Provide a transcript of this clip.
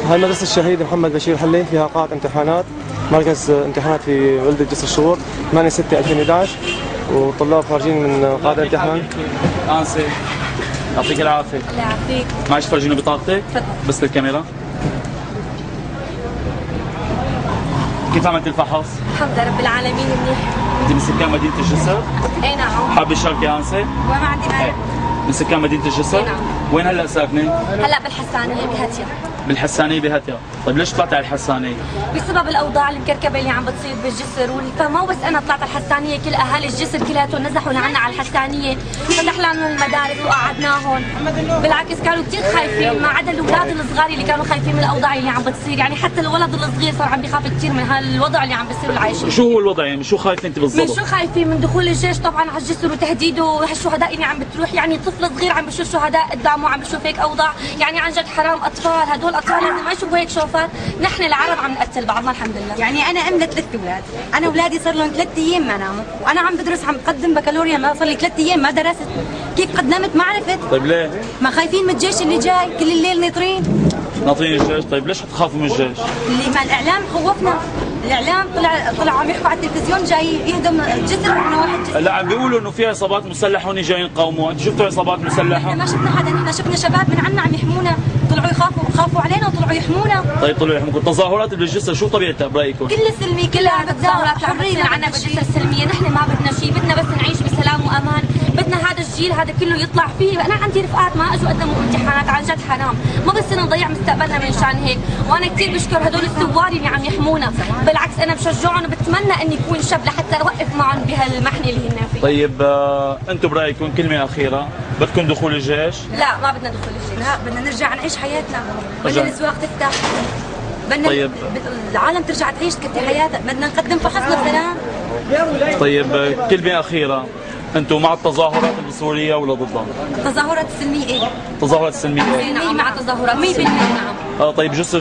هاي مدرسة الشهيد محمد بشير حلي، فيها قاعة امتحانات، مركز امتحانات في ولدة جسر الشغور 8/6/2011، وطلاب خارجين من قاعة الامتحان. انسه يعطيك العافية. الله يعافيك. معلش فرجيني بطاقتك. تفضل. بس للكاميرا. كيف عملت الفحص؟ الحمد لله رب العالمين منيح. انت من سكان مدينة الجسر؟ اي نعم. حابة تشاركي انسه؟ وما عندي مانع. من سكان مدينة الجسر؟ نعم. وين هلا ساكنة؟ هلا بالحسانية بهاتيا. بالحسانية بهاتيا. طيب ليش طلعت على الحسانية؟ بسبب الاوضاع المكركبه اللي عم بتصير بالجسر فما بس انا طلعت على الحسانيه، كل اهالي الجسر كلياتهم نزحوا لعنا على الحسانيه، فتح لنا المدارس وقعدناهم. بالعكس كانوا كثير خايفين، ما عدا الاولاد الصغار اللي كانوا خايفين من الاوضاع اللي عم بتصير، يعني حتى الولد الصغير صار عم بيخاف كثير من هالوضع اللي عم بيصير والعايشين. شو هو الوضع يعني؟ شو خايف انت بالضبط؟ من شو خايفين؟ من دخول الجيش طبعا على الجسر وتهديده وهالشهداء اللي عم بتروح، يعني طفل صغير عم بشوف شهداء قدامه، عم بشوف هيك اوضاع، يعني عن جد حرام. اطفال هدول اطفال لازم ما يشوفوا هيك شوفات. نحن العرب عم نقتل بعضنا الحمد لله. يعني انا ام ل3 اولاد، انا اولادي صار لهم 3 ايام ما ناموا، وانا عم بدرس عم بقدم بكالوريا، ما صار لي 3 ايام ما درست. كيف قدمت ما عرفت. طيب ليه؟ ما خايفين من الجيش اللي جاي، كل الليل ناطرين. ناطرين الجيش. طيب ليش تخافوا من الجيش؟ اللي ما الاعلام خوفنا، الاعلام طلع عم يحكوا على التلفزيون جاي يهدم الجسر من واحد جسر. لا عم بيقولوا انه في عصابات مسلحه هون جايين يقاوموا، انتوا شفتوا عصابات مسلحه؟ احنا ما شفنا حدا، نحن شفنا شباب من عنا عم يحمونا، طلعوا خافوا علينا وطلعوا يحمونا. طيب طلعوا يحموكم. التظاهرات اللي بالجسر شو طبيعتها برايكم؟ كلها سلمي، كلها التظاهرات اللي عم حريه بتصير عنا بالجسر سلميه، نحن ما بدنا شيء، بدنا بس نعيش بسلام وامان، بدنا هذا الجيل هذا كله يطلع فيه. انا عندي رفقات ما اجوا قدموا امتحانات، عن جد حرام، ما بصير نضيع مستقبلنا من شان هيك، وانا كثير بشكر هدول الثوار اللي عم يحمونا، بالعكس انا بشجعهم وبتمنى اني اكون شاب لحتى اوقف معهم بهالمحنه اللي هن فيه. طيب انتم برايكم كلمه اخيره، بدكم دخول الجيش؟ لا ما بدنا دخول الجيش. لا بدنا نرجع نعيش حياتنا، رجع. بدنا الاسواق تفتح، بدنا طيب. العالم ترجع تعيش تكفي حياتها، بدنا نقدم فحصنا سلام. طيب كلمه اخيره، انتم مع التظاهرات بسوريا ولا ضدها؟ التظاهرات السلميه ايه؟ التظاهرات السلميه؟ نعم مع التظاهرات 100%. نعم. طيب جسر